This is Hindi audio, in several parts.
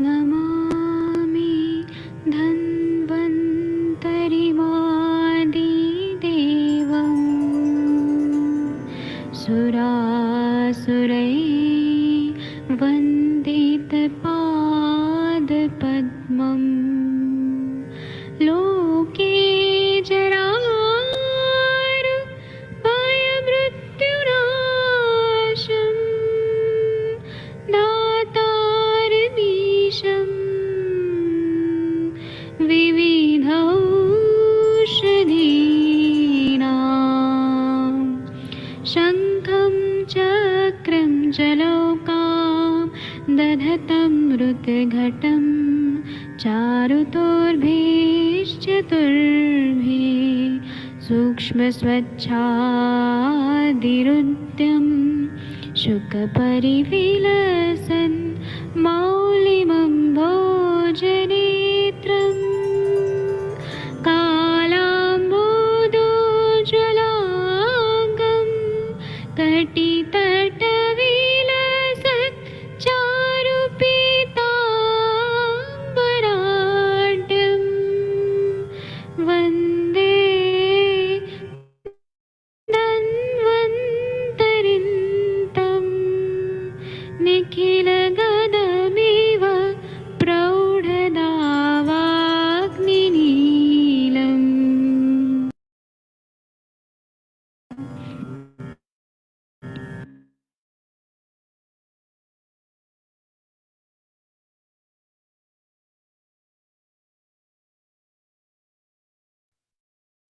नमामि धन्वन्तरिमादिदेवं सुरासुरैर्वन्दितपादपद्मं लोके जरामृत्युनाशं दातारमीशं विविधौषधीनां शङ्खं चक्रं जलौकां दधतं मृतघटं चारुतोर्भिश्चतुर्भिः सूक्ष्मस्वच्छादिरुद्यं शुकपरिविलसन् मौलिमं भोजनेत्रम् कालाम्बोदोज्ज्वलाङ्गं कटितटविलसत् चारुपीताम्बराढ्यं वन्दे धन्वन्तरिन्तं निखिलगदमिव प्रौढदावाग्निनीलम्।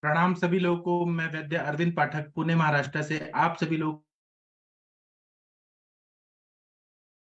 प्रणाम सभी लोगों को। मैं वैद्य अरविंद पाठक पुणे महाराष्ट्र से आप सभी लोगों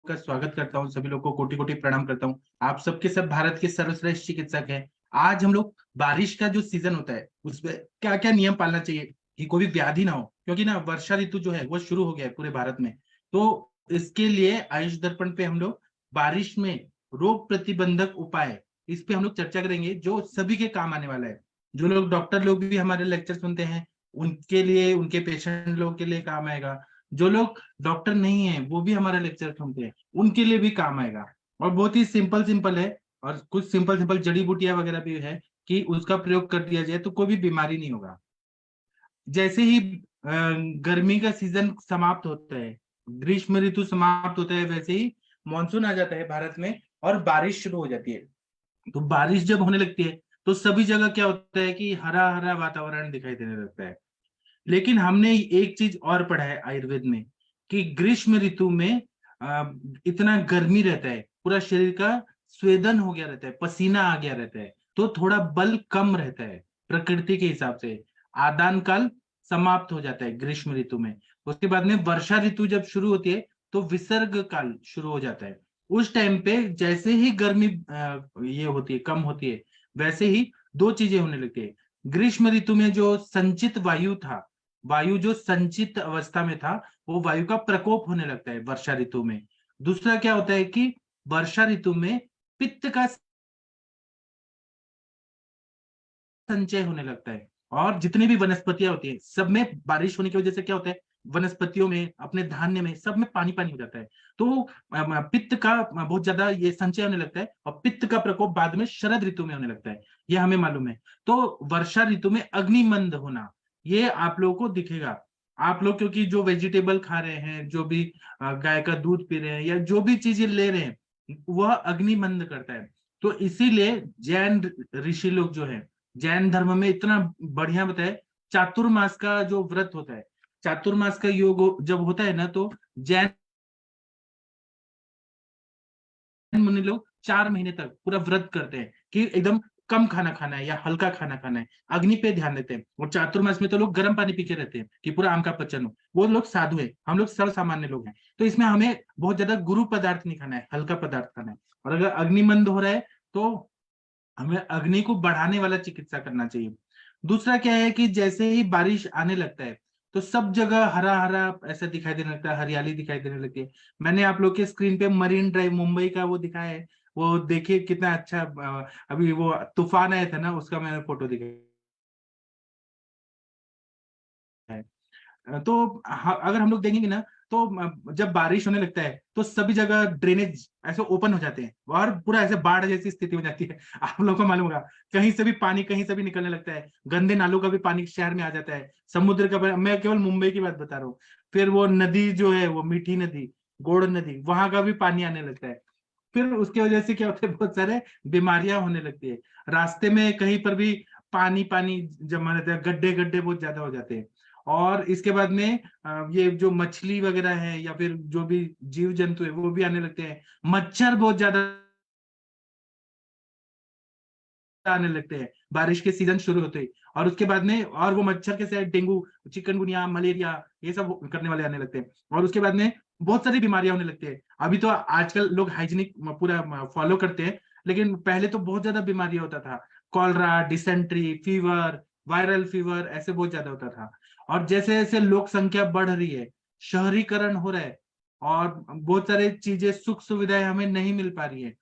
का स्वागत करता हूं। सभी लोगों को कोटि कोटि प्रणाम करता हूं। आप सबके सब भारत के सर्वश्रेष्ठ चिकित्सक हैं। आज हम लोग बारिश का जो सीजन होता है उसमें क्या क्या नियम पालना चाहिए कि कोई भी व्याधि ना हो, क्योंकि ना वर्षा ऋतु जो है वो शुरू हो गया है पूरे भारत में। तो इसके लिए आयुष दर्पण पे हम लोग बारिश में रोग प्रतिबंधक उपाय, इस पे हम लोग चर्चा करेंगे जो सभी के काम आने वाला है। जो लोग डॉक्टर लोग भी हमारे लेक्चर सुनते हैं उनके लिए, उनके पेशेंट लोग के लिए काम आएगा। जो लोग डॉक्टर नहीं है वो भी हमारा लेक्चर सुनते हैं, उनके लिए भी काम आएगा। और बहुत ही सिंपल सिंपल है, और कुछ सिंपल सिंपल जड़ी बूटियां वगैरह भी है कि उसका प्रयोग कर दिया जाए तो कोई भी बीमारी नहीं होगा। जैसे ही गर्मी का सीजन समाप्त होता है, ग्रीष्म ऋतु समाप्त होता है, वैसे ही मानसून आ जाता है भारत में और बारिश शुरू हो जाती है। तो बारिश जब होने लगती है तो सभी जगह क्या होता है कि हरा हरा वातावरण दिखाई देने लगता है। लेकिन हमने एक चीज और पढ़ा है आयुर्वेद में कि ग्रीष्म ऋतु में इतना गर्मी रहता है, पूरा शरीर का स्वेदन हो गया रहता है, पसीना आ गया रहता है, तो थोड़ा बल कम रहता है प्रकृति के हिसाब से। आदान काल समाप्त हो जाता है ग्रीष्म ऋतु में। उसके बाद में वर्षा ऋतु जब शुरू होती है तो विसर्ग काल शुरू हो जाता है। उस टाइम पे जैसे ही गर्मी ये होती है, कम होती है, वैसे ही दो चीजें होने लगती है। ग्रीष्म ऋतु में जो संचित वायु था, वायु जो संचित अवस्था में था, वो वायु का प्रकोप होने लगता है वर्षा ऋतु में। दूसरा क्या होता है कि वर्षा ऋतु में पित्त का संचय होने लगता है। और जितनी भी वनस्पतियां होती है सब में बारिश होने की वजह से क्या होता है, वनस्पतियों में, अपने धान्य में, सब में पानी पानी हो जाता है। तो पित्त का बहुत ज्यादा ये संचय होने लगता है और पित्त का प्रकोप बाद में शरद ऋतु में होने लगता है, ये हमें मालूम है। तो वर्षा ऋतु में अग्निमंद होना ये आप लोगों को दिखेगा। आप लोग क्योंकि जो वेजिटेबल खा रहे हैं, जो भी गाय का दूध पी रहे हैं या जो भी चीजें ले रहे हैं, वह अग्निमंद करता है। तो इसीलिए जैन ऋषि लोग जो है, जैन धर्म में इतना बढ़िया बताया, चातुर्मास का जो व्रत होता है, चातुर्मास का योग जब होता है ना, तो जैन मुनि लोग 4 महीने तक पूरा व्रत करते हैं कि एकदम कम खाना खाना है या हल्का खाना खाना है, अग्नि पे ध्यान देते हैं। और चातुर्मास में तो लोग गर्म पानी पी के रहते हैं कि पूरा आम का पचन हो। वो लोग साधु है, हम लोग सर्व सामान्य लोग हैं। तो इसमें हमें बहुत ज्यादा गुरु पदार्थ नहीं खाना है, हल्का पदार्थ खाना है। और अगर अग्निमंद हो रहा है तो हमें अग्नि को बढ़ाने वाला चिकित्सा करना चाहिए। दूसरा क्या है कि जैसे ही बारिश आने लगता है तो सब जगह हरा हरा ऐसा दिखाई देने लगता है, हरियाली दिखाई देने लगती है। मैंने आप लोग के स्क्रीन पे मरीन ड्राइव मुंबई का वो दिखाया है, वो देखिए कितना अच्छा। अभी वो तूफान आया था ना, उसका मैंने फोटो दिखाया है। तो अगर हम लोग देखेंगे ना, तो जब बारिश होने लगता है तो सभी जगह ड्रेनेज ऐसे ओपन हो जाते हैं और पूरा ऐसे बाढ़ जैसी स्थिति हो जाती है। आप लोगों को मालूम होगा, कहीं से भी पानी कहीं से भी निकलने लगता है, गंदे नालों का भी पानी शहर में आ जाता है, समुद्र का मैं केवल मुंबई की बात बता रहा हूँ। फिर वो नदी जो है, वो मीठी नदी, गोड़ नदी, वहां का भी पानी आने लगता है। फिर उसकी वजह से क्या होता है, बहुत सारे बीमारियां होने लगती है। रास्ते में कहीं पर भी पानी पानी जमा रहता है, गड्ढे गड्ढे बहुत ज्यादा हो जाते हैं। और इसके बाद में ये जो मछली वगैरह है या फिर जो भी जीव जंतु है वो भी आने लगते हैं। मच्छर बहुत ज्यादा आने लगते हैं बारिश के सीजन शुरू होते ही। और उसके बाद में और वो मच्छर के साथ डेंगू, चिकनगुनिया, मलेरिया, ये सब करने वाले आने लगते हैं। और उसके बाद में बहुत सारी बीमारियां होने लगती है। अभी तो आजकल लोग हाइजीनिक पूरा फॉलो करते हैं, लेकिन पहले तो बहुत ज्यादा बीमारियां होता था। Cholera, dysentery, fever, viral fever, ऐसे बहुत ज्यादा होता था। और जैसे जैसे लोक संख्या बढ़ रही है, शहरीकरण हो रहा है, और बहुत सारी चीजें, सुख सुविधाएं हमें नहीं मिल पा रही है।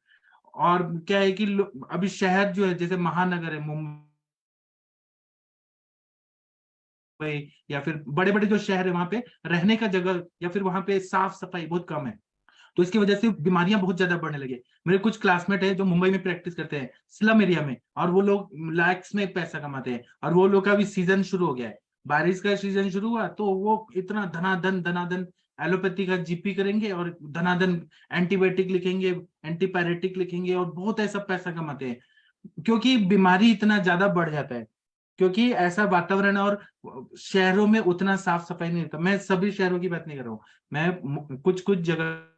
और क्या है कि अभी शहर जो है, जैसे महानगर है मुंबई या फिर बड़े बड़े जो शहर है, वहां पे रहने का जगह या फिर वहां पे साफ सफाई बहुत कम है। तो इसकी वजह से बीमारियां बहुत ज्यादा बढ़ने लगे। मेरे कुछ क्लासमेट है जो मुंबई में प्रैक्टिस करते हैं स्लम एरिया में, और वो लोग लैक्स में पैसा कमाते हैं। और वो लोग का भी सीजन शुरू हो गया है, बारिश का सीजन शुरू हुआ तो वो इतना धनाधन धनाधन एलोपैथी का जीपी करेंगे और धनाधन एंटीबायोटिक लिखेंगे, एंटीपायरेटिक लिखेंगे, और बहुत ऐसा पैसा कमाते हैं। क्योंकि बीमारी इतना ज्यादा बढ़ जाता है, क्योंकि ऐसा वातावरण है। और शहरों में उतना साफ सफाई नहीं रहता। मैं सभी शहरों की बात नहीं कर रहा हूँ, मैं कुछ कुछ जगह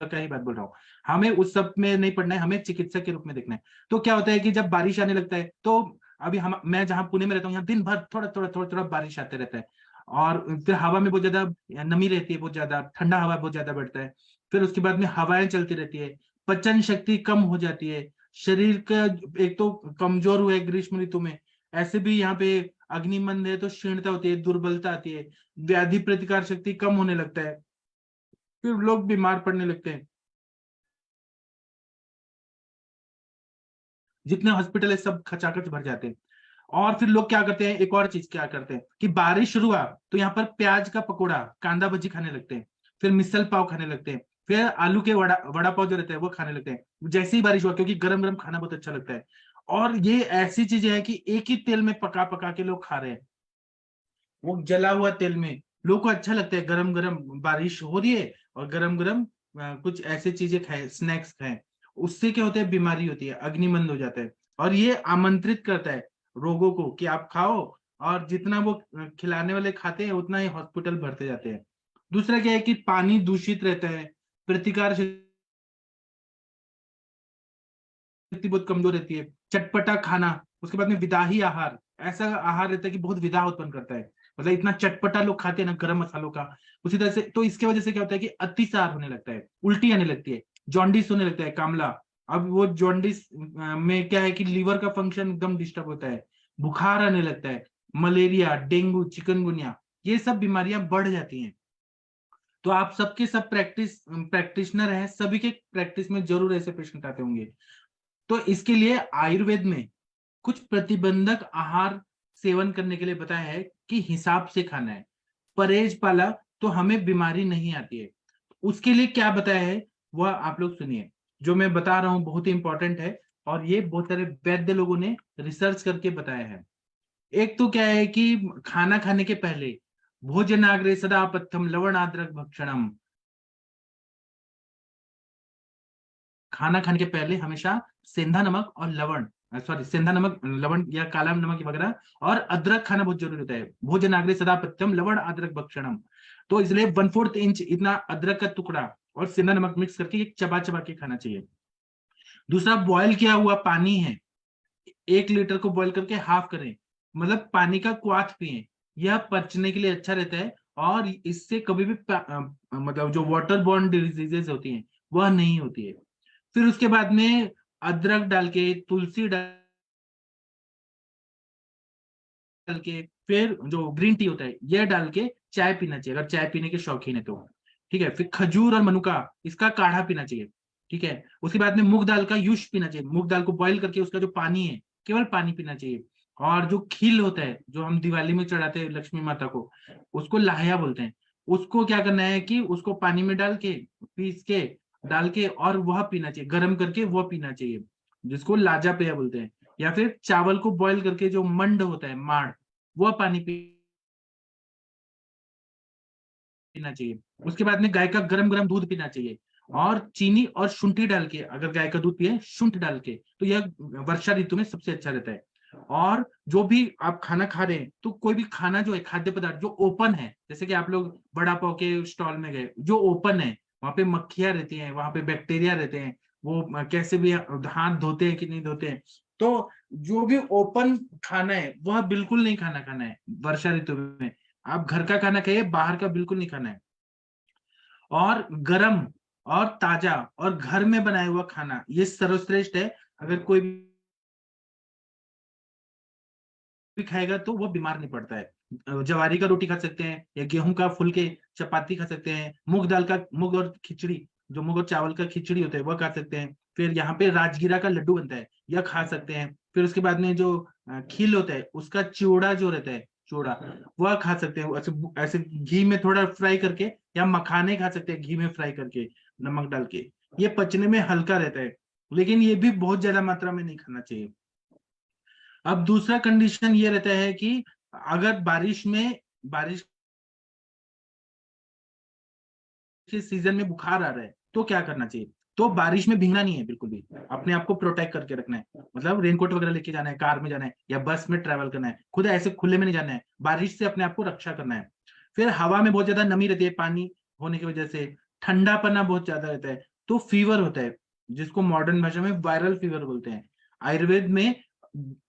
का ही बात बोल रहा हूँ। हमें उस सब में नहीं पढ़ना है, हमें चिकित्सक के रूप में देखना है। तो क्या होता है कि जब बारिश आने लगता है तो अभी हम मैं जहाँ पुणे में रहता हूँ, यहाँ दिन भर थोड़ा थोड़ा थोड़ा थोड़ा बारिश आते रहता है। और फिर हवा में बहुत ज्यादा नमी रहती है, बहुत ज्यादा ठंडा हवा बहुत ज्यादा बढ़ता है। फिर उसके बाद में हवाएं चलती रहती है, पचन शक्ति कम हो जाती है, शरीर का एक तो कमजोर हुआ है ग्रीष्म ऋतु में। ऐसे भी यहाँ पे अग्निमंद है तो क्षीणता होती है, दुर्बलता आती है, व्याधि प्रतिकार शक्ति कम होने लगता है, फिर लोग बीमार पड़ने लगते हैं। जितने हॉस्पिटल है सब खचाखच भर जाते हैं। और फिर लोग क्या करते हैं, एक और चीज क्या करते हैं कि बारिश शुरू हुआ तो यहाँ पर प्याज का पकोड़ा, कांदा भजी खाने लगते हैं, फिर मिसल पाव खाने लगते हैं, फिर आलू के वड़ा वड़ा पाव जो रहते हैं वो खाने लगते हैं जैसे ही बारिश हुआ, क्योंकि गरम गरम खाना बहुत अच्छा लगता है। और ये ऐसी चीजें हैं कि एक ही तेल में पका पका के लोग खा रहे हैं, वो जला हुआ तेल में। लोगों को अच्छा लगता है, गरम गरम बारिश हो रही है और गरम गरम कुछ ऐसे चीजें खाए, स्नैक्स खाएं। उससे क्या होता है, बीमारी होती है, अग्निमंद हो जाता है। और ये आमंत्रित करता है रोगों को कि आप खाओ। और जितना वो खिलाने वाले खाते हैं उतना ही हॉस्पिटल भरते जाते हैं। दूसरा क्या है कि पानी दूषित रहता है, प्रतिकार शक्ति बहुत कमजोर रहती है, चटपटा खाना, उसके बाद में विदाही आहार, ऐसा आहार रहता है कि बहुत विदा उत्पन्न करता है। मतलब इतना चटपटा लोग खाते हैं ना गरम मसालों का, उसी तरह से। तो इसके वजह से क्या होता है कि अतिसार होने लगता है, उल्टी आने लगती है, जॉन्डिस होने लगता है, कामला। अब वो जॉन्डिस में क्या है कि लीवर का फंक्शन एकदम डिस्टर्ब होता है, बुखार आने लगता है, मलेरिया, डेंगू, चिकनगुनिया, ये सब बीमारियां बढ़ जाती हैं। तो आप सबके सब प्रैक्टिशनर हैं, सभी के प्रैक्टिस में जरूर ऐसे पेशेंट आते होंगे। तो इसके लिए आयुर्वेद में कुछ प्रतिबंधक आहार सेवन करने के लिए बताया है कि हिसाब से खाना है, परहेज पाला तो हमें बीमारी नहीं आती है। उसके लिए क्या बताया है वह आप लोग सुनिए। जो मैं बता रहा हूं बहुत ही इंपॉर्टेंट है, और ये बहुत सारे वैद्य लोगों ने रिसर्च करके बताया है। एक तो क्या है कि खाना खाने के पहले भोजनाग्रे सदा पथ्यम लवण अदरक भक्षणम, खाना खाने के पहले हमेशा सेंधा नमक और लवण, सॉरी सेंधा नमक, लवण या काला नमक वगैरह, और अदरक खाना बहुत जरूरी होता है। भोजन आग्रे सदा पथ्यम लवण अदरक भक्षणम। तो इसलिए 1/4 इंच इतना अदरक का टुकड़ा और सेंधा नमक मिक्स करके एक चबा चबा के खाना चाहिए। दूसरा, बॉयल किया हुआ पानी है, 1 लीटर को बॉयल करके हाफ करें, मतलब पानी का क्वाथ पिए, यह पचने के लिए अच्छा रहता है। और इससे कभी भी मतलब जो वाटर बॉर्न डिजीजेस होती हैं वह नहीं होती है। फिर उसके बाद में अदरक डाल के, तुलसी डाल के, फिर जो ग्रीन टी होता है यह डाल के चाय पीना चाहिए, अगर चाय पीने के शौकीन है तो। ठीक है, फिर खजूर और मनुका, इसका काढ़ा पीना चाहिए। ठीक है, उसके बाद में मूंग दाल का यूश पीना चाहिए, मूंग दाल को बॉईल करके उसका जो पानी है, केवल पानी पीना चाहिए। और जो खील होता है जो हम दिवाली में चढ़ाते हैं लक्ष्मी माता को, उसको लाहिया बोलते हैं। उसको क्या करना है कि उसको पानी में डाल के, पीस के डाल के, और वह पीना चाहिए, गर्म करके वह पीना चाहिए, जिसको लाजा पेय बोलते हैं। या फिर चावल को बॉईल करके जो मंड होता है, माड़, वह पानी पीना चाहिए। उसके बाद में गाय का गरम गरम दूध पीना चाहिए, और चीनी और शुंठी डाल के, अगर गाय का दूध पिए शुंठ डाल के, तो यह वर्षा ऋतु में सबसे अच्छा रहता है। और जो भी आप खाना खा रहे हैं, तो कोई भी खाना जो है, खाद्य पदार्थ जो ओपन है, जैसे कि आप लोग बड़ा पाव के स्टॉल में गए, जो ओपन है, वहां पे मक्खियां रहती हैं, वहां पे बैक्टीरिया रहते हैं, वो कैसे भी हाथ धोते हैं कि नहीं धोते हैं। तो जो भी ओपन खाना है वह बिल्कुल नहीं खाना है वर्षा ऋतु में। आप घर का खाना खाइए, बाहर का बिल्कुल नहीं खाना है। और गरम और ताजा और घर में बनाया हुआ खाना ये सर्वश्रेष्ठ है। अगर कोई भी खाएगा तो वो बीमार नहीं पड़ता है। जवारी का रोटी खा सकते हैं, या गेहूं का फुलके चपाती खा सकते हैं, मूंग दाल का, मूंग और खिचड़ी, जो मूंग और चावल का खिचड़ी होता है वह खा सकते हैं। फिर यहाँ पे राजगीरा का लड्डू बनता है, यह खा सकते हैं। फिर उसके बाद में जो खील होता है उसका चिवड़ा जो रहता है, चूड़ा, वह खा सकते हैं ऐसे, ऐसे घी में थोड़ा फ्राई करके, या मखाने खा सकते हैं घी में फ्राई करके, नमक डाल के। ये पचने में हल्का रहता है, लेकिन ये भी बहुत ज्यादा मात्रा में नहीं खाना चाहिए। अब दूसरा कंडीशन ये रहता है कि अगर बारिश के सीजन में बुखार आ रहा है तो क्या करना चाहिए। तो बारिश में भीगना नहीं है बिल्कुल भी, अपने आप को प्रोटेक्ट करके रखना है। मतलब रेनकोट वगैरह लेके जाना है, कार में जाना है या बस में ट्रेवल करना है, खुद ऐसे खुले में नहीं जाना है, बारिश से अपने आप को रक्षा करना है। फिर हवा में बहुत ज्यादा नमी रहती है, पानी होने की वजह से ठंडा पना बहुत ज्यादा रहता है, तो फीवर होता है, जिसको मॉडर्न भाषा में वायरल फीवर बोलते हैं। आयुर्वेद में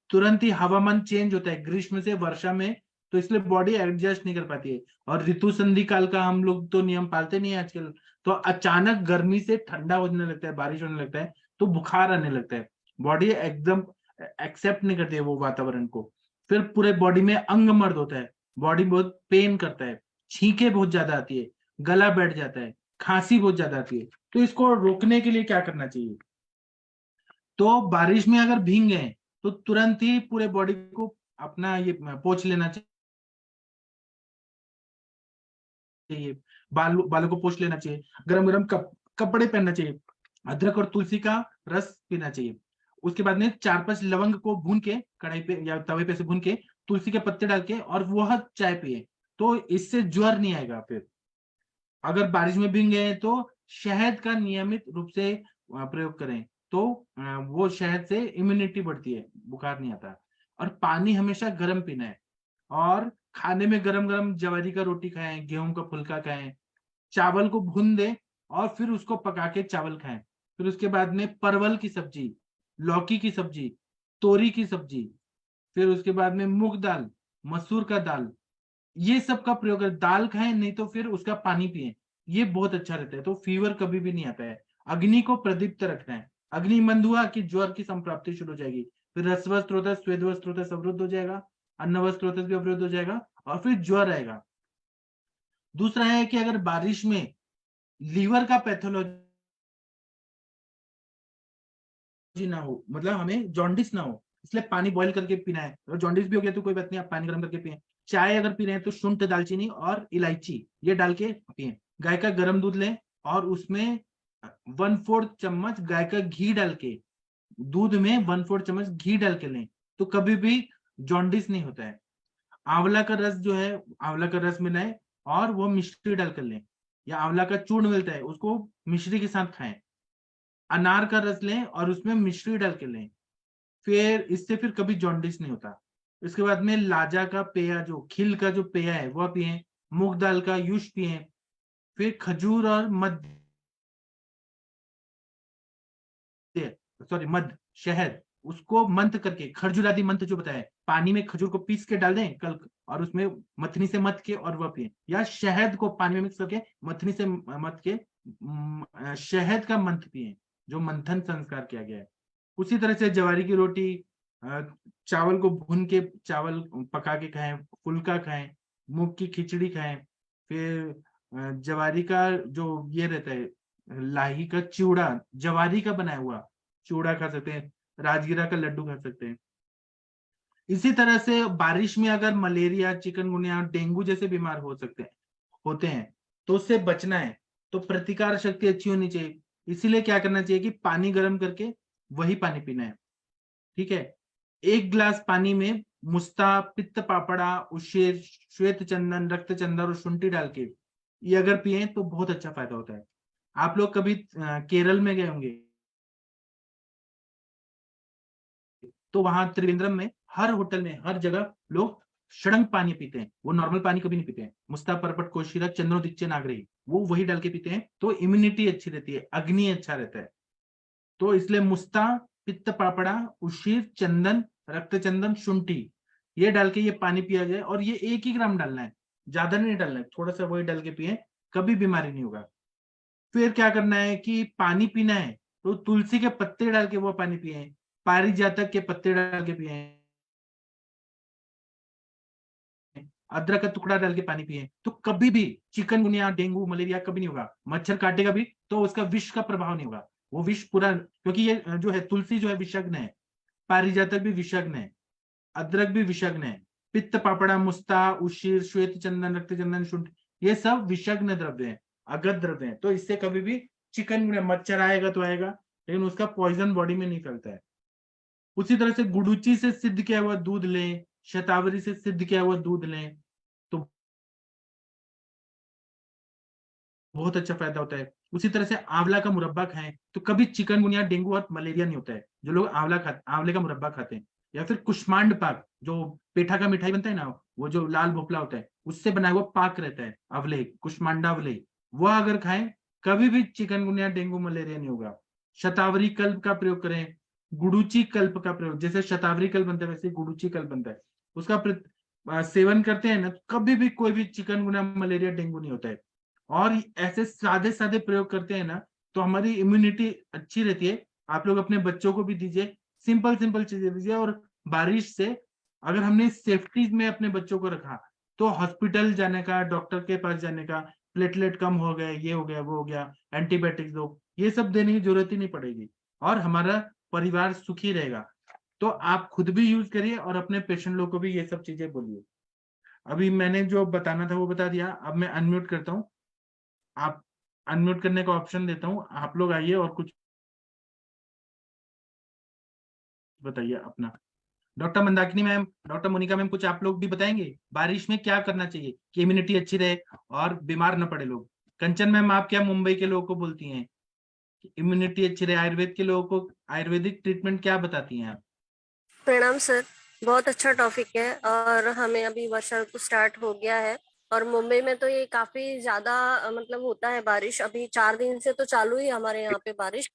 तुरंत ही हवामान चेंज होता है ग्रीष्म से वर्षा में, तो इसलिए बॉडी एडजस्ट नहीं कर पाती है। और ऋतु संधि काल का हम लोग तो नियम पालते नहीं है आजकल, तो अचानक गर्मी से ठंडा होने लगता है, बारिश होने लगता है, तो बुखार आने लगता है। बॉडी एकदम एक्सेप्ट नहीं करती है वो वातावरण को। फिर पूरे बॉडी में अंग मर्द होता है, बॉडी बहुत पेन करता है, छींके बहुत ज्यादा आती है, गला बैठ जाता है, खांसी बहुत ज्यादा आती है। तो इसको रोकने के लिए क्या करना चाहिए। तो बारिश में अगर भीग गए तो तुरंत ही पूरे बॉडी को अपना ये पोंछ लेना चाहिए, बालों को पोंछ लेना चाहिए, गरम गरम कपड़े पहनना चाहिए, अदरक और तुलसी का रस पीना चाहिए। उसके बाद में 4-5 लवंग को भून के कढ़ाई पे या तवे पे से भून के, तुलसी के पत्ते डाल के, और वह चाय पिए, तो इससे ज्वर नहीं आएगा। फिर अगर बारिश में भीग गए तो शहद का नियमित रूप से प्रयोग करें, तो वो शहद से इम्यूनिटी बढ़ती है, बुखार नहीं आता। और पानी हमेशा गर्म पीना है। और खाने में गरम गरम जवारी का रोटी खाएं, गेहूं का फुल्का खाएं, चावल को भून दें और फिर उसको पका के चावल खाएं। फिर उसके बाद में परवल की सब्जी, लौकी की सब्जी, तोरी की सब्जी, फिर उसके बाद में मूंग दाल, मसूर का दाल, ये सब का प्रयोग करें। दाल खाएं, नहीं तो फिर उसका पानी पिए, ये बहुत अच्छा रहता है, तो फीवर कभी भी नहीं आता है। अग्नि को प्रदीप्त रखना है, अग्नि मंद हुआ कि ज्वर की संप्राप्ति शुरू हो जाएगी। फिर रसवस स्रोत, स्वेद स्रोत अवरुद्ध हो जाएगा, अन्न स्रोत भी अवरुद्ध हो जाएगा, और फिर ज्वर आएगा। दूसरा है कि अगर बारिश में लीवर का पैथोलॉजी ना हो, मतलब हमें जॉन्डिस ना हो, इसलिए पानी बॉईल करके पीना है। अगर जॉन्डिस भी हो गया तो कोई बात नहीं, आप पानी गर्म करके पिए। चाय अगर पी रहे हैं तो शुंठ, दालचीनी और इलायची ये डाल के पिए। गाय का गर्म दूध लें और उसमें 1/4 चम्मच गाय का घी डाल के, दूध में 1/4 चम्मच घी डाल के लें, तो कभी भी जॉन्डिस नहीं होता है। आंवला का रस जो है, आंवला का रस मिलाएं और वो मिश्री डालकर लें, या आंवला का चूर्ण मिलता है उसको मिश्री के साथ खाएं। अनार का रस लें और उसमें मिश्री डाल के लें, फिर इससे फिर कभी जॉन्डिस नहीं होता। इसके बाद में लाजा का पेय, जो खिल का जो पेय है वह पिए, मूंग दाल का युष पिए। फिर खजूर और मध्य, सॉरी मध, शहद, उसको मंथ करके, खरजूर आदि मंथ जो बताया, पानी में खजूर को पीस के डाल दें कल, और उसमें मथनी से मथ के और वह पिए, या शहद को पानी में मिक्स करके मथनी से मथ के शहद का मंथ पिए, जो मंथन संस्कार किया गया है। उसी तरह से जवारी की रोटी, अ, चावल को भून के चावल पका के खाएं, फुल्का खाएं, मूंग की खिचड़ी खाएं। फिर जवारी का जो ये रहता है, लाही का चिवड़ा, जवारी का बनाया हुआ चिवड़ा खा सकते हैं, राजगिरा का लड्डू खा सकते हैं। इसी तरह से बारिश में अगर मलेरिया, चिकनगुनिया, डेंगू जैसे बीमार होते हैं तो उससे बचना है, तो प्रतिकार शक्ति अच्छी होनी चाहिए। इसीलिए क्या करना चाहिए कि पानी गर्म करके वही पानी पीना है। ठीक है, 1 गिलास पानी में मुस्ता, पित्त पापड़ा, उशेर, श्वेत चंदन, रक्त चंदन और शुंठी डाल के ये अगर पिए तो बहुत अच्छा फायदा होता है। आप लोग कभी केरल में गए होंगे, तो वहां त्रिवेंद्रम में हर होटल में हर जगह लोग षडंग पानी पीते हैं, वो नॉर्मल पानी कभी नहीं पीते हैं। मुस्ता, परपट, कोशीरा, चंद्रोदिच्य, नागरही, वो वही डाल के पीते हैं, तो इम्यूनिटी अच्छी रहती है, अग्नि अच्छा रहता है। तो इसलिए मुस्ता, पित्त पापड़ा, उशीर, चंदन, रक्त चंदन, शुंठी, ये डाल के ये पानी पिया जाए, और ये 1 ही ग्राम डालना है, ज्यादा नहीं डालना है, थोड़ा सा वही डाल के पिए, कभी बीमारी नहीं होगा। फिर क्या करना है कि पानी पीना है तो तुलसी के पत्ते डाल के वो पानी पिए, पारिजातक के पत्ते डाल के पिए, अदरक का टुकड़ा डाल के पानी पिए, तो कभी भी चिकनगुनिया, डेंगू, मलेरिया कभी नहीं होगा। मच्छर काटेगा भी तो उसका विष का प्रभाव नहीं होगा, वो विष पूरा, क्योंकि ये जो है तुलसी जो है विषग्न है, पारिजातक भी विषग्न है, अदरक भी विषग्न है, पित्त पापड़ा, मुस्ता, उशीर, श्वेत चंदन, रक्त चंदन, शुंठ, ये सब विषग्न द्रव्य है, अगध द्रव्य है। तो इससे कभी भी चिकन, मच्छर आएगा तो आएगा, लेकिन उसका पॉइजन बॉडी में नहीं फैलता है। उसी तरह से गुडुची से सिद्ध किया हुआ दूध लें, शतावरी से सिद्ध किया हुआ दूध लें, तो बहुत अच्छा फायदा होता है। उसी तरह से आंवला का मुरब्बा खाएं तो कभी चिकनगुनिया, डेंगू और मलेरिया नहीं होता है। जो लोग आंवले का मुरब्बा खाते हैं, या फिर कुष्मांड पाक, जो पेठा का मिठाई बनता है ना, वो जो लाल भोपला होता है उससे बना हुआ पाक रहता है, अवले, कुष्मांडा अवले, वह अगर खाएं कभी भी चिकनगुनिया, डेंगू, मलेरिया नहीं होगा। शतावरी कल्प का प्रयोग करें, गुडुची कल्प का प्रयोग, जैसे शतावरी कल्प बनता है वैसे गुडुची कल्प बनता है, उसका सेवन करते हैं ना, तो कभी भी कोई भी चिकनगुनिया, मलेरिया, डेंगू नहीं होता है। और ऐसे सादे सादे प्रयोग करते हैं ना, तो हमारी इम्यूनिटी अच्छी रहती है। आप लोग अपने बच्चों को भी दीजिए, सिंपल सिंपल चीजें दीजिए। और बारिश से अगर हमने सेफ्टी में अपने बच्चों को रखा, तो हॉस्पिटल जाने का, डॉक्टर के पास जाने का, प्लेटलेट कम हो गए, ये हो गया, वो हो गया, एंटीबायोटिक्स दो, ये सब देने की जरूरत ही नहीं पड़ेगी, और हमारा परिवार सुखी रहेगा। तो आप खुद भी यूज करिए और अपने पेशेंट लोग को भी ये सब चीजें बोलिए। अभी मैंने जो बताना था वो बता दिया, अब मैं अनम्यूट करता हूँ। आप अनम्यूट करने का ऑप्शन देता हूँ, आप लोग आइए और कुछ बताइए अपना। Doctor Mandakini ma'am, doctor Monica ma'am, कुछ आप लोग भी बताएंगे बारिश में क्या करना चाहिए कि इम्यूनिटी अच्छी रहे और बीमार न पड़े लोग। कंचन मैम, आप क्या मुंबई के लोगों को बोलती हैं कि इम्यूनिटी अच्छी रहे? आयुर्वेद के लोगों को आयुर्वेदिक ट्रीटमेंट क्या बताती हैं आप? प्रणाम सर। बहुत अच्छा टॉपिक है और हमें अभी वर्षा ऋतु स्टार्ट हो गया है और मुंबई में तो ये काफी ज्यादा मतलब होता है बारिश। अभी 4 दिन से तो चालू ही हमारे यहाँ पे बारिश।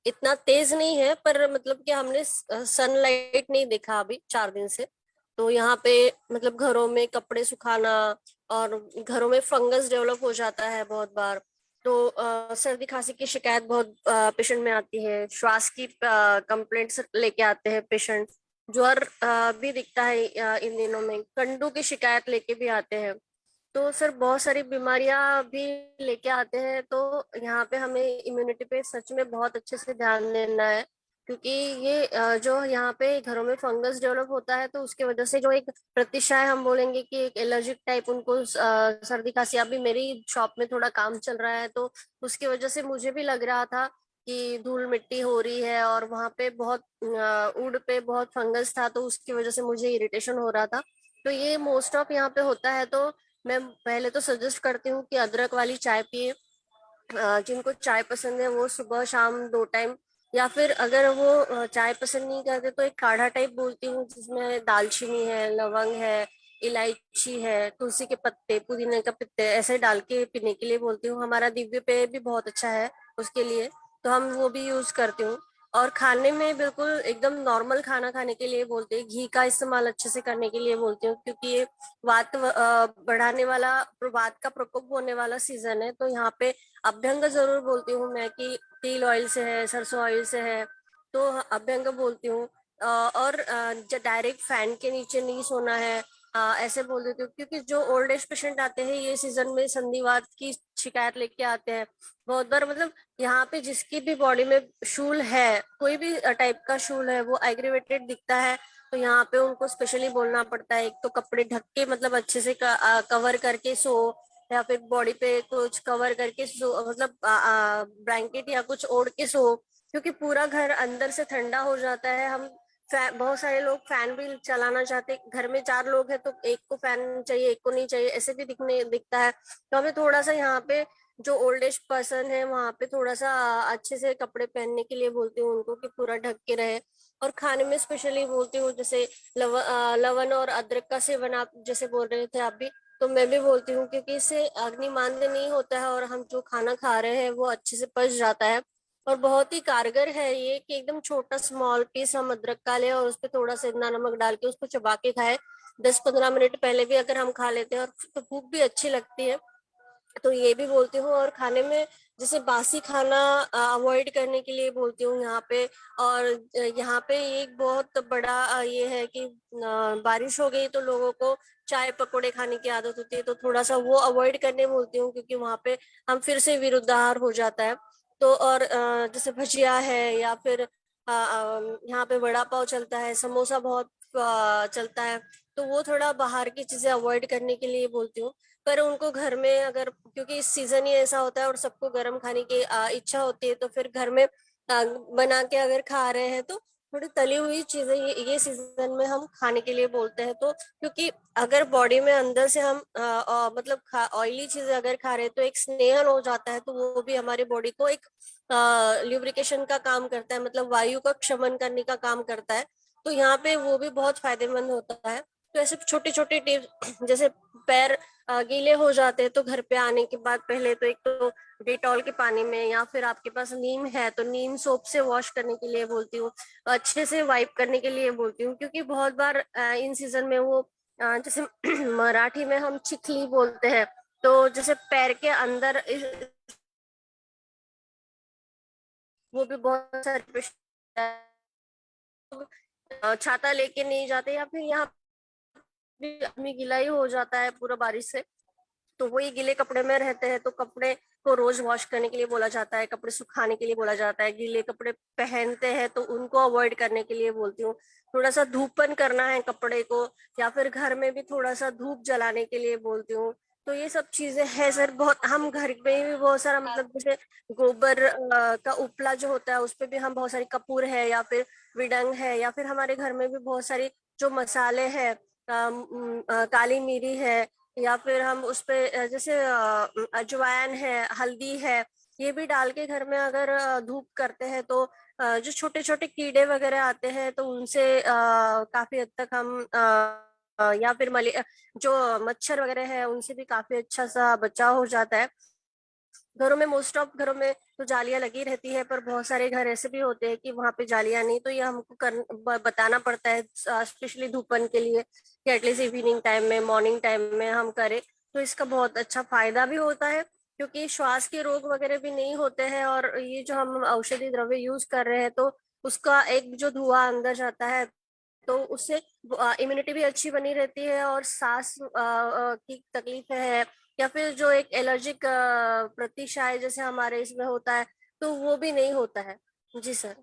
इतना तेज नहीं है पर मतलब कि हमने सनलाइट नहीं देखा अभी 4 दिन से। तो यहाँ पे मतलब घरों में कपड़े सुखाना और घरों में फंगस डेवलप हो जाता है बहुत बार। तो सर्दी खांसी की शिकायत बहुत पेशेंट में आती है। श्वास की कंप्लेंट्स लेके आते हैं पेशेंट। ज्वर भी दिखता है इन दिनों में। कंडू की शिकायत लेके भी आते हैं। तो सर बहुत सारी बीमारियां भी लेके आते हैं। तो यहाँ पे हमें इम्यूनिटी पे सच में बहुत अच्छे से ध्यान देना है क्योंकि ये जो यहाँ पे घरों में फंगस डेवलप होता है तो उसकी वजह से जो एक प्रतिशय हम बोलेंगे कि एक एलर्जिक टाइप उनको सर्दी खांसी। अभी मेरी शॉप में थोड़ा काम चल रहा है तो उसकी वजह से मुझे भी लग रहा था कि धूल मिट्टी हो रही है और वहां पे बहुत ऊड पे बहुत फंगस था तो उसकी वजह से मुझे इरिटेशन हो रहा था। तो ये मोस्ट ऑफ यहाँ पे होता है। तो मैं पहले तो सजेस्ट करती हूँ कि अदरक वाली चाय पिए। जिनको चाय पसंद है वो सुबह शाम 2 टाइम, या फिर अगर वो चाय पसंद नहीं करते तो एक काढ़ा टाइप बोलती हूँ जिसमें दालचीनी है, लवंग है, इलायची है, तुलसी के पत्ते, पुदीने का पत्ते ऐसे डाल के पीने के लिए बोलती हूँ। हमारा दिव्य पेय भी बहुत अच्छा है उसके लिए, तो हम वो भी यूज करती हूँ। और खाने में बिल्कुल एकदम नॉर्मल खाना खाने के लिए बोलते हैं। घी का इस्तेमाल अच्छे से करने के लिए बोलती हूँ क्योंकि ये बढ़ाने वाला, वात का प्रकोप होने वाला सीजन है। तो यहाँ पे अभ्यंग जरूर बोलती हूँ मैं कि तिल ऑयल से है, सरसों ऑयल से है, तो अभ्यंग बोलती हूँ। और जो डायरेक्ट फैन के नीचे नहीं सोना है, ऐसे बोल देती हूँ क्योंकि जो ओल्ड एज पेशेंट आते हैं ये सीजन में संधिवात की शिकायत लेके आते हैं बहुत बार। मतलब यहाँ पे जिसकी भी बॉडी में शूल है, कोई भी टाइप का शूल है, वो एग्रीवेटेड दिखता है तो यहाँ पे उनको स्पेशली बोलना पड़ता है, एक तो कपड़े ढक के मतलब अच्छे से कवर करके सो, या फिर बॉडी पे कुछ कवर करके सो, मतलब ब्लैंकेट या कुछ ओढ़ के सो, क्योंकि पूरा घर अंदर से ठंडा हो जाता है। हम बहुत सारे लोग फैन भी चलाना चाहते, घर में 4 लोग हैं तो एक को फैन चाहिए, एक को नहीं चाहिए, ऐसे भी दिखता है। तो हमें थोड़ा सा यहाँ पे जो ओल्ड एज पर्सन है वहां पे थोड़ा सा अच्छे से कपड़े पहनने के लिए बोलती हूँ उनको, कि पूरा ढक के रहे। और खाने में स्पेशली बोलती हूँ, जैसे लवण और अदरक का सेवन आप जैसे बोल रहे थे आप भी, तो मैं भी बोलती हूँ, क्योंकि इससे अग्निमांद्य नहीं होता है और हम जो खाना खा रहे हैं वो अच्छे से पच जाता है। और बहुत ही कारगर है ये, कि एकदम छोटा स्मॉल पीस हम अदरक का लें और उस पर थोड़ा सा इतना नमक डाल के उसको चबा के खाए, 10-15 मिनट पहले भी अगर हम खा लेते हैं और तो भूख भी अच्छी लगती है। तो ये भी बोलती हूँ। और खाने में जैसे बासी खाना अवॉइड करने के लिए बोलती हूँ यहाँ पे। और यहाँ पे एक बहुत बड़ा ये है कि बारिश हो गई तो लोगों को चाय पकोड़े खाने की आदत होती है, तो थोड़ा सा वो अवॉइड करने बोलती हूँ, क्योंकि वहां पे हम फिर से विरुद्धाहार हो जाता है। तो और जैसे भजिया है, या फिर यहाँ पे वड़ा पाव चलता है, समोसा बहुत चलता है, तो वो थोड़ा बाहर की चीजें अवॉइड करने के लिए बोलती हूँ। पर उनको घर में अगर, क्योंकि इस सीजन ही ऐसा होता है और सबको गर्म खाने की इच्छा होती है, तो फिर घर में बना के अगर खा रहे हैं तो थोड़ी तली हुई चीजें ये सीजन में हम खाने के लिए बोलते हैं। तो क्योंकि अगर बॉडी में अंदर से हम मतलब ऑयली चीजें अगर खा रहे हैं तो एक स्नेहन हो जाता है, तो वो भी हमारी बॉडी को एक ल्यूब्रिकेशन का काम करता है, मतलब वायु का क्षमन करने का काम करता है। तो यहाँ पे वो भी बहुत फायदेमंद होता है। तो ऐसे छोटे छोटे टिप्स, जैसे पैर गीले हो जाते हैं तो घर पे आने के बाद पहले तो एक तो डेटॉल के पानी में, या फिर आपके पास नीम है तो नीम सोप से वॉश करने के लिए बोलती हूँ, अच्छे से वाइप करने के लिए बोलती हूँ। क्योंकि बहुत बार इन सीजन में वो जैसे मराठी में हम चिखली बोलते हैं, तो जैसे पैर के अंदर वो भी बहुत सारे छाता लेके नहीं जाते, या फिर यहाँ भी आदमी गीला ही हो जाता है पूरा बारिश से, तो वही गीले कपड़े में रहते हैं, तो कपड़े को रोज वॉश करने के लिए बोला जाता है, कपड़े सुखाने के लिए बोला जाता है। गीले कपड़े पहनते हैं तो उनको अवॉइड करने के लिए बोलती हूँ। थोड़ा सा धूपन करना है कपड़े को, या फिर घर में भी थोड़ा सा धूप जलाने के लिए बोलती हूँ। तो ये सब चीजें है सर। बहुत हम घर में भी बहुत सारा, मतलब जैसे गोबर का उपला जो होता है उस पे भी हम बहुत सारी कपूर है, या फिर विडंग है, या फिर हमारे घर में भी बहुत सारी जो मसाले हैं, काली मिरी है, या फिर हम उस पे जैसे अजवाइन है, हल्दी है, ये भी डाल के घर में अगर धूप करते हैं तो जो छोटे छोटे कीड़े वगैरह आते हैं तो उनसे काफी हद तक हम या फिर जो मच्छर वगैरह है उनसे भी काफी अच्छा सा बचाव हो जाता है। घरों में मोस्ट ऑफ घरों में तो जालियां लगी रहती है, पर बहुत सारे घर ऐसे भी होते हैं कि वहां पे जालियां नहीं, तो ये हमको बताना पड़ता है स्पेशली धूपन के लिए, कि एटलीस्ट इवनिंग टाइम में, मॉर्निंग टाइम में हम करें। तो इसका बहुत अच्छा फायदा भी होता है, क्योंकि श्वास के रोग वगैरह भी नहीं होते हैं। और ये जो हम औषधि द्रव्य यूज कर रहे हैं तो उसका एक जो धुआं अंदर जाता है तो उससे इम्यूनिटी भी अच्छी बनी रहती है, और सांस की तकलीफ है, या फिर जो एक एलर्जिक प्रतिशाय जैसे हमारे इसमें होता है तो वो भी नहीं होता है। जी सर।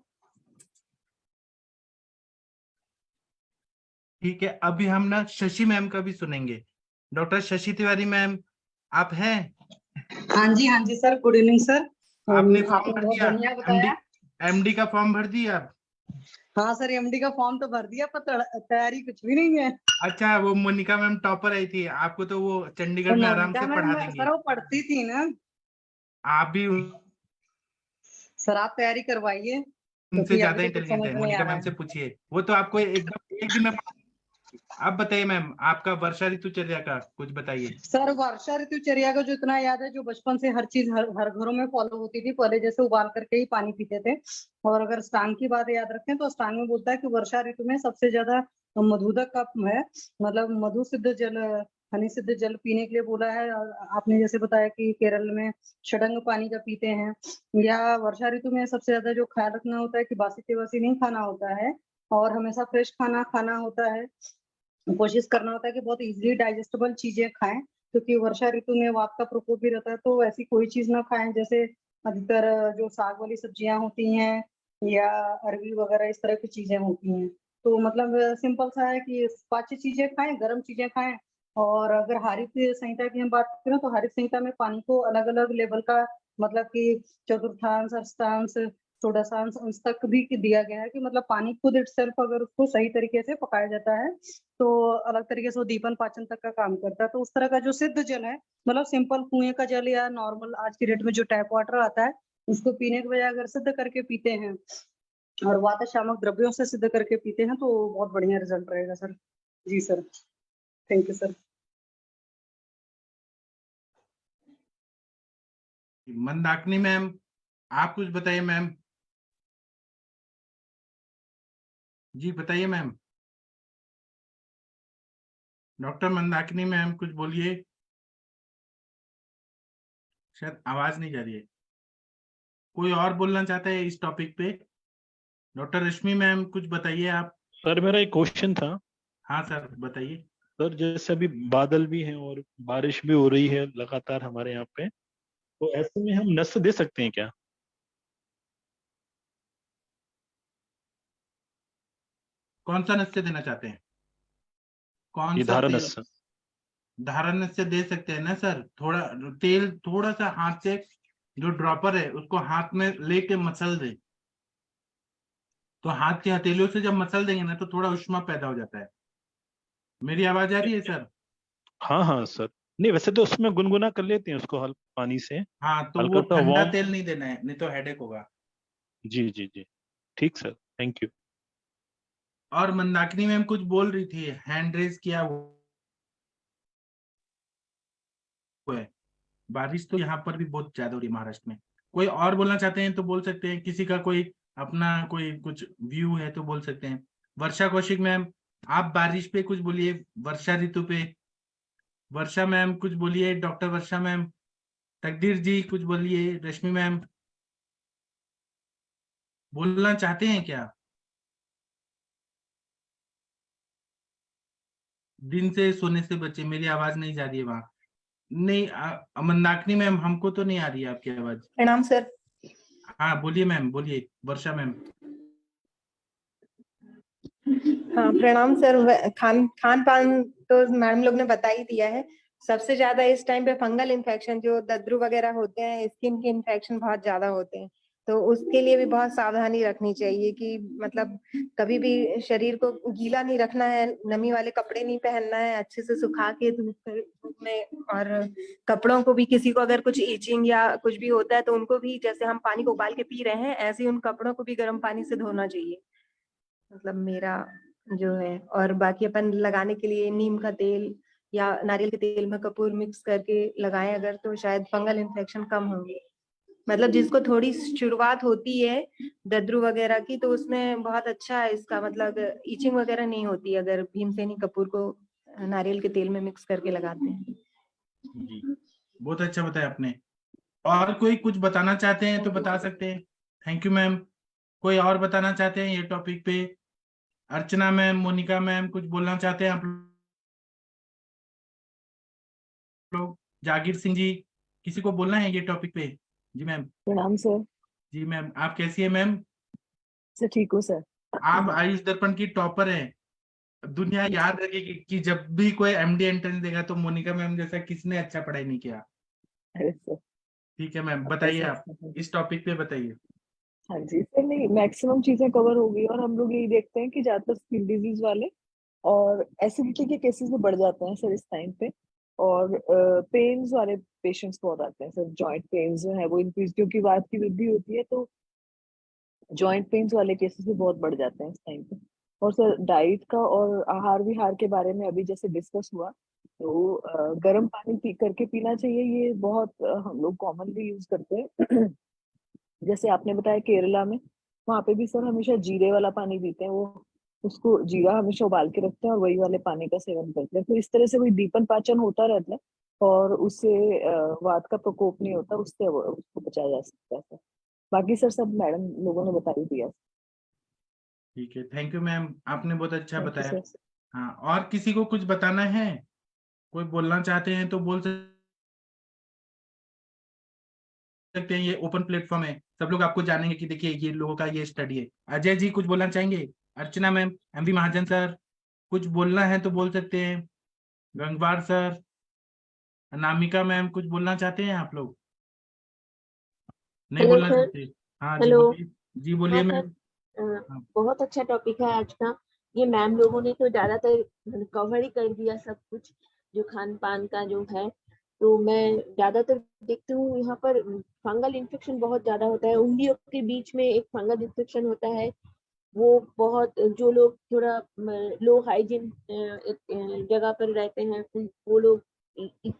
ठीक है, अभी हम ना शशि मैम का भी सुनेंगे। डॉक्टर शशि तिवारी मैम, आप हैं? हाँ जी सर, गुड इवनिंग सर। आपने फॉर्म आपने भर बहुत दिया? बढ़िया बताया। एमडी का फॉर्म भर दिया आप? हाँ सर, एमडी का फॉर्म तो भर दिया, पर तैयारी कुछ भी नहीं है। अच्छा, वो मोनिका मैम टॉपर आई थी, आपको तो वो चंडीगढ़ में आराम मोनिका से मैम पढ़ा देंगे। सर वो पढ़ती थी ना। आप भी सर आप तैयारी करवाइए, उनसे क्योंकि अभी ज्यादा तो कुछ इंटेलिजेंट समझ है, नहीं आ मोनिका रहा मैम है। से पूछिए, वो तो आपको एकदम एक दिन में आप बताइए मैम, आपका वर्षा ऋतुचर्या का कुछ बताइए। सर वर्षा ऋतुचर्या का जो इतना याद है, जो बचपन से हर चीज हर घरों में फॉलो होती थी। पहले जैसे उबाल करके ही पानी पीते थे। और अगर स्टांग की बात याद रखें तो स्टांग में बोलता है कि वर्षा ऋतु में सबसे ज्यादा मधुदक का है, मतलब मधु सिद्ध जल, हनी सिद्ध जल पीने के लिए बोला है। और आपने जैसे बताया कि केरल में षडंग पानी का पीते हैं। या वर्षा ऋतु में सबसे ज्यादा जो ख्याल रखना होता है कि बासी तिबासी नहीं खाना होता है, और हमेशा फ्रेश खाना खाना होता है। कोशिश करना होता है कि बहुत इजीली डाइजेस्टेबल चीजें खाएं, क्योंकि वर्षा ऋतु में वात का प्रकोप भी रहता है। तो ऐसी कोई चीज ना खाएं, जैसे अधिकतर जो साग वाली सब्जियां होती हैं या अरबी वगैरह इस तरह की चीजें होती हैं। तो मतलब सिंपल सा है कि पाच्य चीजें खाएं, गर्म चीजें खाएं। और अगर हरित संहिता की हम बात करें तो हरित संहिता में पानी को अलग अलग लेवल का, मतलब कि चतुर्थांश, अष्टांश, षोडशांश अंश तक भी दिया गया है कि मतलब पानी खुद इटसेल्फ अगर उसको सही तरीके से पकाया जाता है तो अलग तरीके से वो दीपन पाचन तक का काम करता है। तो उस तरह का जो सिद्ध जल है, मतलब सिंपल कुएं का जल या नॉर्मल आज की डेट में जो टैप वाटर आता है, उसको पीने के बजाय अगर सिद्ध करके पीते हैं और वात शामक द्रव्यों से सिद्ध करके पीते हैं तो बहुत बढ़िया रिजल्ट रहेगा सर। जी sir, thank you sir. Mandakini ma'am, आप कुछ बताइए मैम। जी बताइए मैम। डॉक्टर मंदाकिनी मैम कुछ बोलिए, शायद आवाज नहीं जा रही है। कोई और बोलना चाहता है इस टॉपिक पे? डॉक्टर रश्मि मैम कुछ बताइए आप। सर मेरा एक क्वेश्चन था। हाँ सर बताइए। सर जैसे अभी बादल भी हैं और बारिश भी हो रही है लगातार हमारे यहाँ पे, तो ऐसे में हम नस दे सकते हैं क्या? कौन सा नस्य देना चाहते हैं? कौन ये सा धारा तेल? नस। धारा नस्य दे सकते हैं ना सर। थोड़ा तेल थोड़ा सा हाथ से, जो ड्रॉपर है उसको हाथ में लेके मसल दे, तो हाथ की हथेलियों से जब मसल देंगे ना तो थोड़ा उष्मा पैदा हो जाता है। मेरी आवाज आ रही है सर? हाँ हाँ सर। नहीं वैसे तो उसमें गुनगुना कर लेते हैं उसको हल्का पानी से, हाँ तो वो हल्का सा ठंडा वार्म। तेल नहीं देना है, नहीं तो हेडेक होगा। जी जी जी, ठीक सर, थैंक यू। और मंदाकिनी मैम कुछ बोल रही थी, हैंड रेज किया हुआ है। बारिश तो यहाँ पर भी बहुत ज्यादा हो रही है महाराष्ट्र में। कोई और बोलना चाहते हैं तो बोल सकते हैं, किसी का कोई अपना कोई कुछ व्यू है तो बोल सकते हैं। वर्षा कौशिक मैम, आप बारिश पे कुछ बोलिए, वर्षा ऋतु पे। वर्षा मैम कुछ बोलिए, डॉक्टर वर्षा मैम। तकदीर जी कुछ बोलिए, रश्मि मैम बोलना चाहते हैं क्या? दिन से सोने से बचे, मेरी आवाज नहीं जा रही है वहां। नहीं मंदाकिनी मैम हमको तो नहीं आ रही है आपकी आवाज। प्रणाम सर। हाँ बोलिए मैम, बोलिए वर्षा मैम। हाँ प्रणाम सर। खान खान पान तो मैडम लोग ने बता ही दिया है। सबसे ज्यादा इस टाइम पे फंगल इन्फेक्शन, जो दद्रु वगैरह होते हैं, स्किन के इन्फेक्शन बहुत ज्यादा होते हैं। तो उसके लिए भी बहुत सावधानी रखनी चाहिए कि मतलब कभी भी शरीर को गीला नहीं रखना है, नमी वाले कपड़े नहीं पहनना है, अच्छे से सुखा के धूप में। और कपड़ों को भी, किसी को अगर कुछ इचिंग या कुछ भी होता है तो उनको भी, जैसे हम पानी को उबाल के पी रहे हैं, ऐसे ही उन कपड़ों को भी गर्म पानी से धोना चाहिए, मतलब मेरा जो है। और बाकी अपन लगाने के लिए नीम का तेल या नारियल के तेल में कपूर मिक्स करके लगाएं अगर, तो शायद फंगल इन्फेक्शन कम होंगे। मतलब जिसको थोड़ी शुरुआत होती है दद्रु वगैरह की, तो उसमें बहुत अच्छा है इसका, मतलब इचिंग वगैरह नहीं होती अगर भीमसेनी कपूर को नारियल के तेल में मिक्स करके लगाते हैं। जी बहुत अच्छा बताया आपने। और कोई कुछ बताना चाहते हैं तो बता सकते हैं। Thank you ma'am. कोई और बताना चाहते हैं ये टॉपिक पे? अर्चना मैम, मोनिका मैम कुछ बोलना चाहते हैं आप लोग? जागीर सिंह जी, किसी को बोलना है ये टॉपिक पे? जी मैम। प्रणाम सर। जी मैम, आप कैसी है मैम? सर ठीक हो सर। आप आयुष दर्पण की टॉपर हैं। दुनिया याद रखेगी कि जब भी कोई एमडी एंट्रेंस देगा तो मोनिका मैम जैसा किसने अच्छा पढ़ाई नहीं किया। अरे सर, ठीक है मैम, आपका बताइए आप सर। इस टॉपिक पे बताइए। हाँ जी सर, नहीं मैक्सिमम चीजें कवर हो गई और हम लोग यही देखते हैं कि ज्यादातर स्किन डिजीज वाले और एसिडिटी के केसेस भी बढ़ जाते हैं सर इस टाइम पे। और पेन्स वाले पेशेंट्स बहुत आते हैं सर, जॉइंट पेन्स जो है वो इंक्रीज, क्योंकि वात की वृद्धि होती है तो जॉइंट पेन्स वाले केसेस भी बहुत बढ़ जाते हैं इस टाइम पे। और सर डाइट का और आहार विहार के बारे में अभी जैसे डिस्कस हुआ, तो गर्म पानी पी करके पीना चाहिए, ये बहुत हम लोग कॉमनली यूज करते हैं। जैसे आपने बताया केरला में, वहां पे भी सर हमेशा जीरे वाला पानी पीते हैं, वो उसको जीरा हमेशा उबाल के रखते हैं और वही वाले पानी का सेवन करते हैं, तो इस तरह से वही दीपन पाचन होता रहता है और उससे वात का प्रकोप नहीं होता, उससे उसको बचाया जा सकता है सर। बाकी सर सब मैडम लोगों ने बता ही दिया। ठीक है, थैंक यू मैम, आपने बहुत अच्छा थैंक यू बताया। सर। हाँ, और किसी को कुछ बताना है? कोई बोलना चाहते हैं तो बोल सकते हैं। ये ओपन प्लेटफॉर्म है, सब लोग आपको जानेंगे कि देखिए ये लोगों का ये स्टडी है। अजय जी कुछ बोलना चाहेंगे? अर्चना मैम, एमवी महाजन सर, कुछ बोलना है तो बोल सकते हैं। गंगवार सर, अनामिका मैम, कुछ बोलना चाहते हैं आप लोग? नहीं हेलो बोलना सर। चाहते? हाँ जी हेलो। बोलिए। जी बोलिए हाँ मैम। सर, हाँ। बहुत अच्छा टॉपिक है आज का। ये मैम लोगों ने तो ज्यादातर कवर ही कर दिया सब कुछ, जो खान पान का जो है। तो मैं ज्यादातर देखती हूँ यहाँ पर फंगल इन्फेक्शन बहुत ज्यादा होता है। उंगलियों के बीच में एक फंगल इन्फेक्शन होता है। वो बहुत, जो लोग थोड़ा लो हाइजीन जगह पर रहते हैं, वो लोग इस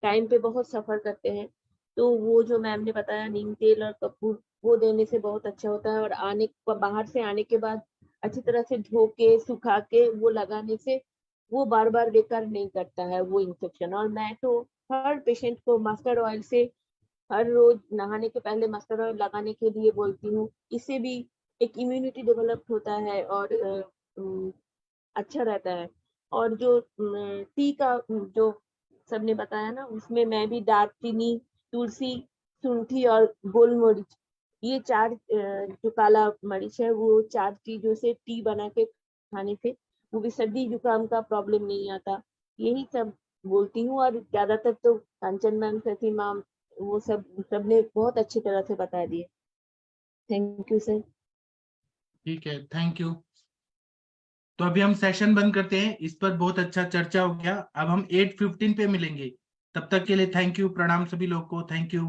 टाइम पे बहुत सफर करते हैं। तो वो जो मैम ने बताया नीम तेल और कपूर, वो देने से बहुत अच्छा होता है। और बाहर से आने के बाद अच्छी तरह से धो के सुखा के वो लगाने से वो बार बार बेकार नहीं करता है वो इन्फेक्शन। और मैं तो हर पेशेंट को मस्टर्ड ऑयल से हर रोज नहाने के पहले मस्टर्ड ऑयल लगाने के लिए बोलती हूँ। इससे भी एक इम्यूनिटी डेवलप होता है और अच्छा रहता है। और जो टी का जो सबने बताया ना, उसमें मैं भी दालचीनी, तुलसी, शुंठी और गोलमरीच, ये चार जो काला मरीच है, वो चार चीजों से टी बना के खाने से वो भी सर्दी जुकाम का प्रॉब्लम नहीं आता। यही सब बोलती हूँ। और ज्यादातर तो कंचन मैम, सती मैम, वो सबने बहुत अच्छी तरह से बता दिए। Thank you sir. ठीक है, थैंक यू। तो अभी हम सेशन बंद करते हैं, इस पर बहुत अच्छा चर्चा हो गया। अब हम 8:15 पे मिलेंगे। तब तक के लिए थैंक यू, प्रणाम सभी लोग को, थैंक यू।